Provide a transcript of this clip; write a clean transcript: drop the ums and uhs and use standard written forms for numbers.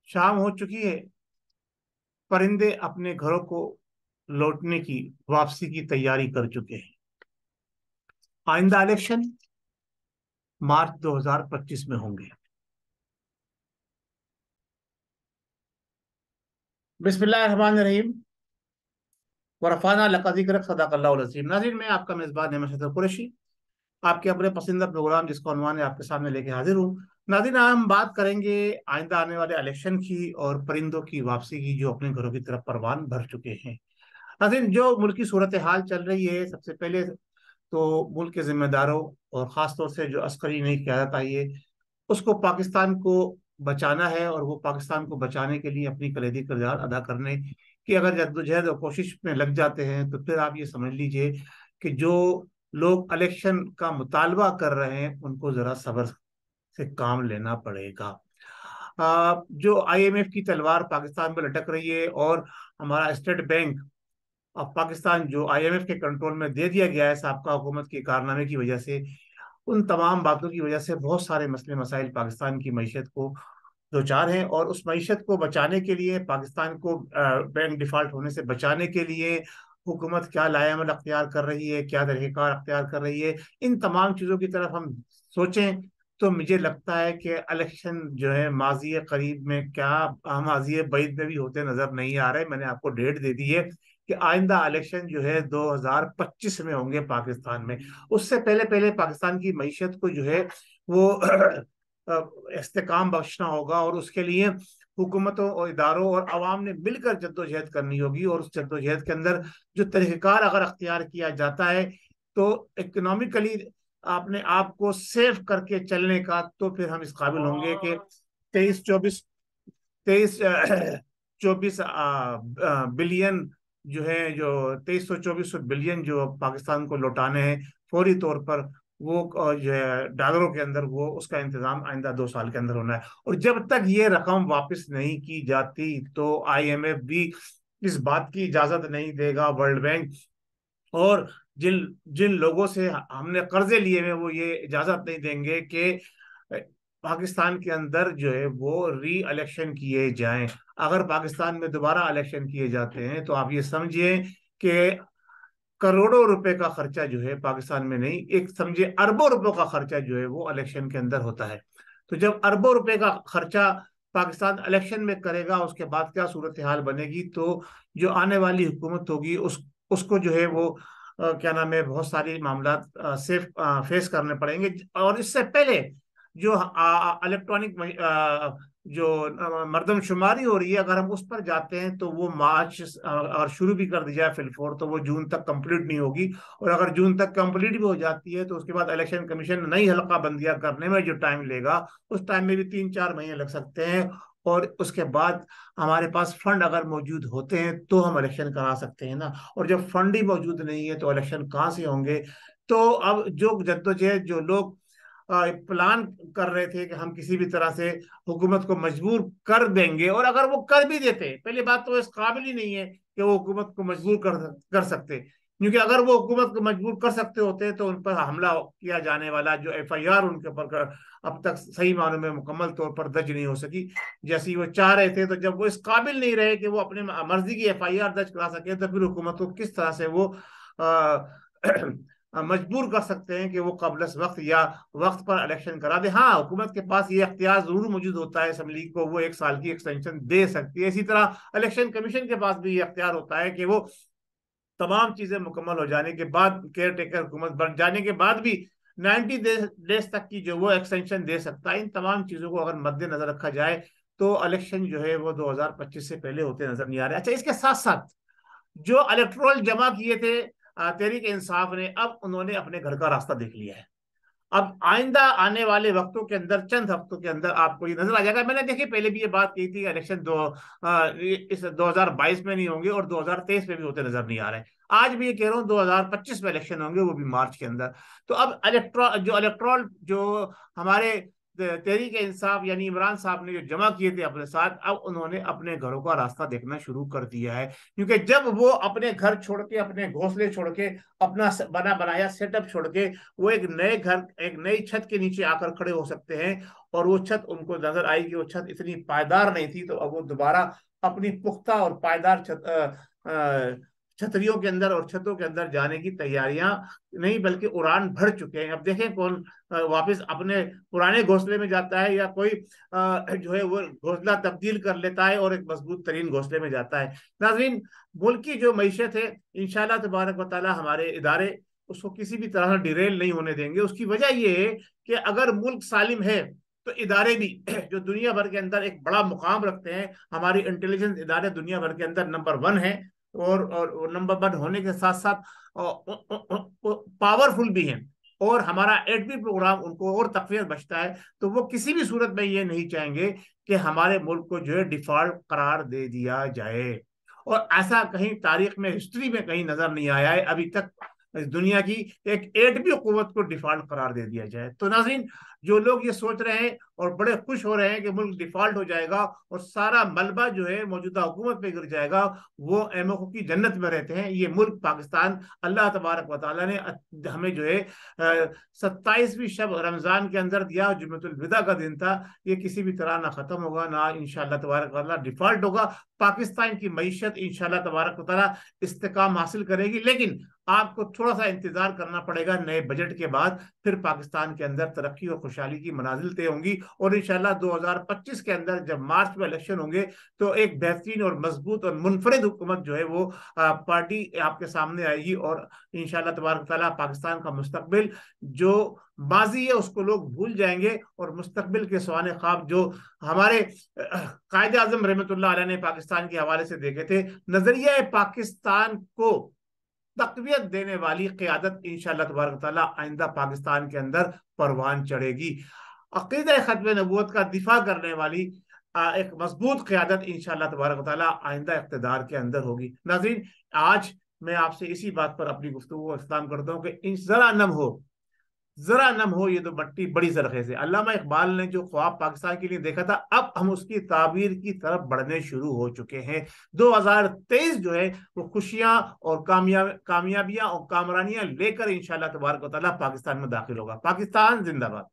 शाम हो चुकी है। परिंदे अपने घरों को लौटने की, वापसी की तैयारी कर चुके हैं। आइंदा इलेक्शन मार्च 2025 में होंगे। बिस्मिल्लाहिर्रहमानिर्रहीम। वरफाना लक़द सदक़ल्लाहुल अज़ीम। नाज़रीन, मैं आपका मेज़बान नेमत शफ़ीक़ कुरैशी आपके अपने पसंदीदा प्रोग्राम जिसका उन्वान है आपके सामने लेके हाजिर हूँ। नाज़रीन, आज हम बात करेंगे आइंदा आने वाले इलेक्शन की और परिंदों की वापसी की, जो अपने घरों की तरफ परवान भर चुके हैं। नाज़रीन, जो मुल्क की सूरत हाल चल रही है, सबसे पहले तो मुल्क के जिम्मेदारों और ख़ास तौर से जो अस्करी नई क़यादत आई है, उसको पाकिस्तान को बचाना है। और वो पाकिस्तान को बचाने के लिए अपनी कलीदी किरदार अदा करने की अगर जद्दोजहद और कोशिश में लग जाते हैं, तो फिर आप ये समझ लीजिए कि जो लोग इलेक्शन का मुतालबा कर रहे हैं, उनको जरा सब्र से काम लेना पड़ेगा। जो IMF की तलवार पाकिस्तान पर लटक रही है, और हमारा स्टेट बैंक अब पाकिस्तान जो IMF के कंट्रोल में दे दिया गया है साबका हुकूमत के कारनामे की वजह से, उन तमाम बातों की वजह से बहुत सारे मसले मसाइल पाकिस्तान की मीशत को दो चार हैं। और उस मीशत को बचाने के लिए, पाकिस्तान को बैंक डिफॉल्ट होने से बचाने के लिए हुकूमत क्या लाएअमल अख्तियार कर रही है, क्या तरीक़ाकार अख्तियार कर रही है, इन तमाम चीज़ों की तरफ हम सोचें तो मुझे लगता है कि इलेक्शन जो है माजी करीब में क्या, माजी बईद में भी होते नजर नहीं आ रहे। मैंने आपको डेट दे दी है कि आइंदा इलेक्शन जो है 2025 में होंगे पाकिस्तान में। उससे पहले पहले पाकिस्तान की मीशत को जो है वो इस्तेकाम बख्शना होगा, और उसके लिए हुकूमतों और इदारों और अवाम ने मिलकर जद्दोजहद करनी होगी। और उस जद्दोजहद के अंदर जो तरीक़ाकार अगर अख्तियार किया जाता है, तो इकोनॉमिकली अपने आप को सेव करके चलने का, तो फिर हम इस काबिल होंगे कि 23-24 बिलियन जो है, जो 2300-2400 बिलियन जो पाकिस्तान को लौटाने हैं फौरी तौर पर, वो जो है डॉलरों के अंदर, वो उसका इंतजाम आइंदा 2 साल के अंदर होना है। और जब तक ये रकम वापस नहीं की जाती, तो IMF भी इस बात की इजाजत नहीं देगा, वर्ल्ड बैंक और जिन जिन लोगों से हमने कर्जे लिए हुए, वो ये इजाजत नहीं देंगे कि पाकिस्तान के अंदर जो है वो री इलेक्शन किए जाएं। अगर पाकिस्तान में दोबारा इलेक्शन किए जाते हैं, तो आप ये समझिए कि करोड़ों रुपए का खर्चा जो है पाकिस्तान में नहीं, एक समझिए अरबों रुपयों का खर्चा जो है वो इलेक्शन के अंदर होता है। तो जब अरबों रुपए का खर्चा पाकिस्तान इलेक्शन में करेगा, उसके बाद क्या सूरत हाल बनेगी, तो जो आने वाली हुकूमत होगी उसको जो है वो क्या नाम है, बहुत सारी मामला से फेस करने पड़ेंगे। और इससे पहले जो इलेक्ट्रॉनिक जो मर्दमशुमारी हो रही है, अगर हम उस पर जाते हैं, तो वो मार्च और शुरू भी कर दी जाए फिलफोर, तो वो जून तक कंप्लीट नहीं होगी। और अगर जून तक कंप्लीट भी हो जाती है, तो उसके बाद इलेक्शन कमीशन नई हल्का बंदियां करने में जो टाइम लेगा, उस टाइम में भी 3-4 महीने लग सकते हैं। और उसके बाद हमारे पास फंड अगर मौजूद होते हैं, तो हम इलेक्शन करा सकते हैं ना। और जब फंड ही मौजूद नहीं है, तो इलेक्शन कहाँ से होंगे। तो अब जो जद्दोजहद जो लोग प्लान कर रहे थे कि हम किसी भी तरह से हुकूमत को मजबूर कर देंगे, और अगर वो कर भी देते, पहली बात तो इस काबिल ही नहीं है कि वो हुकूमत को मजबूर कर सकते। क्योंकि अगर वो हुकूमत को मजबूर कर सकते होते, तो उन पर हमला किया जाने वाला जो FIR उनके ऊपर अब तक सही मानों में मुकम्मल तौर पर दर्ज नहीं हो सकी जैसी वो चाह रहे थे। तो जब वो इस काबिल नहीं रहे कि वो अपने मर्जी की FIR दर्ज करा सके, तो फिर हुकूमत को किस तरह से वो मजबूर कर सकते हैं कि वो कबल वक्त या वक्त पर इलेक्शन करा दे। हाँ, हुकूमत के पास ये अख्तियार जरूर मौजूद होता है, असम्बली को वो 1 साल की एक्सटेंशन दे सकती है। इसी तरह इलेक्शन कमीशन के पास भी ये अख्तियार होता है कि वो तमाम चीजें मुकम्मल हो जाने के बाद, केयर टेकर हुकूमत बन जाने के बाद भी 90 डेज तक की जो वो एक्सटेंशन दे सकता है। इन तमाम चीजों को अगर मद्देनजर रखा जाए, तो इलेक्शन जो है वो 2025 से पहले होते नजर नहीं आ रहे। अच्छा, इसके साथ साथ जो इलेक्ट्रोल जमा किए थे तहरीक इंसाफ ने, अब उन्होंने अपने घर का रास्ता देख लिया है। अब आइंदा आने वाले वक्तों के अंदर, चंद हफ्तों के अंदर आपको ये नजर आ जाएगा। मैंने देखिए पहले भी ये बात कही थी, इलेक्शन इस 2022 में नहीं होंगे, और 2023 में भी होते नजर नहीं आ रहे। आज भी ये कह रहा हूँ 2025 में इलेक्शन होंगे, वो भी मार्च के अंदर। तो अब जो इलेक्ट्रॉल जो हमारे तहरीक इंसाफ यानी इमरान साहब ने जो जमा किए थे अपने साथ, अब उन्होंने अपने घरों का रास्ता देखना शुरू कर दिया है। क्योंकि जब वो अपने घर छोड़ के, अपने घोंसले छोड़ के, अपना बना बनाया सेटअप छोड़ के वो एक नए घर, एक नई छत के नीचे आकर खड़े हो सकते हैं, और वो छत उनको नजर आई कि वो छत इतनी पायदार नहीं थी, तो अब वो दोबारा अपनी पुख्ता और पायदार छतरियों के अंदर और छतों के अंदर जाने की तैयारियां नहीं बल्कि उड़ान भर चुके हैं। अब देखें कौन वापस अपने पुराने घोंसले में जाता है, या कोई जो है वो घोंसला तब्दील कर लेता है और एक मजबूत तरीन घोंसले में जाता है। नाज़रीन, मुल्क की जो मईशत है, इंशाल्लाह तबारक व तआला हमारे इदारे उसको किसी भी तरह डिरेल नहीं होने देंगे। उसकी वजह यह है कि अगर मुल्क सालिम है तो इदारे भी जो दुनिया भर के अंदर एक बड़ा मुकाम रखते हैं, हमारी इंटेलिजेंस इदारे दुनिया भर के अंदर नंबर 1 है, और नंबर 1 होने के साथ साथ पावरफुल भी हैं, और हमारा एटमी प्रोग्राम उनको और तकवीत बचता है। तो वो किसी भी सूरत में ये नहीं चाहेंगे कि हमारे मुल्क को जो है डिफॉल्ट करार दे दिया जाए, और ऐसा कहीं तारीख में, हिस्ट्री में कहीं नजर नहीं आया है अभी तक इस दुनिया की एक एटमी कुव्वत को डिफॉल्ट करार दे दिया जाए। तो नाज़रीन, जो लोग ये सोच रहे हैं और बड़े खुश हो रहे हैं कि मुल्क डिफॉल्ट हो जाएगा और सारा मलबा जो है मौजूदा हुकूमत पे गिर जाएगा, वो एमओ की जन्नत में रहते हैं। ये मुल्क पाकिस्तान, अल्लाह तबारक व तआला ने हमें जो है 27वीं शब रमजान के अंदर दिया, जुम्मतुल विदा का दिन था। ये किसी भी तरह ना खत्म होगा, ना इंशाअल्लाह तबारक व तआला डिफॉल्ट होगा। पाकिस्तान की मईशत इंशाअल्लाह तबारक व तआला इस्तेकाम हासिल करेगी, लेकिन आपको थोड़ा सा इंतजार करना पड़ेगा। नए बजट के बाद फिर पाकिस्तान के अंदर तरक्की और खुशहाली की मनाजिल तय होंगी, और इंशाल्लाह 2025 के अंदर जब मार्च में इलेक्शन होंगे तो एक बेहतरीन और मजबूत और मुनफरिद हुकूमत जो है वो पार्टी आपके सामने आएगी, और इंशाल्लाह तबारक तआला पाकिस्तान का मुस्तकबिल, जो माजी है उसको लोग भूल जाएंगे, और मुस्तकबिल के सवाने ख्वाब जो हमारे कायद आजम रहमतुल्लाह अलैह ने पाकिस्तान के हवाले से देखे थे, नजरिया पाकिस्तान को तकवीत देने वाली क़यादत इंशाअल्लाह तबारक तआला आइंदा पाकिस्तान के अंदर परवान चढ़ेगी। अक़ीदा ख़त्म नबूवत का दिफा करने वाली एक मजबूत क़यादत इंशाअल्लाह तबारक तआला आइंदा इक़्तिदार के अंदर होगी। नाज़रीन, आज मैं आपसे इसी बात पर अपनी गुफ्तगू को इख्तिताम करता हूँ कि जरा नम हो ये तो मट्टी बड़ी सरखे से। अल्लामा इकबाल ने जो ख्वाब पाकिस्तान के लिए देखा था, अब हम उसकी ताबीर की तरफ बढ़ने शुरू हो चुके हैं। 2023 जो है वो खुशियां और कामयाबियां और कामरानियां लेकर इंशाअल्लाह तबारक व तआला पाकिस्तान में दाखिल होगा। पाकिस्तान जिंदाबाद।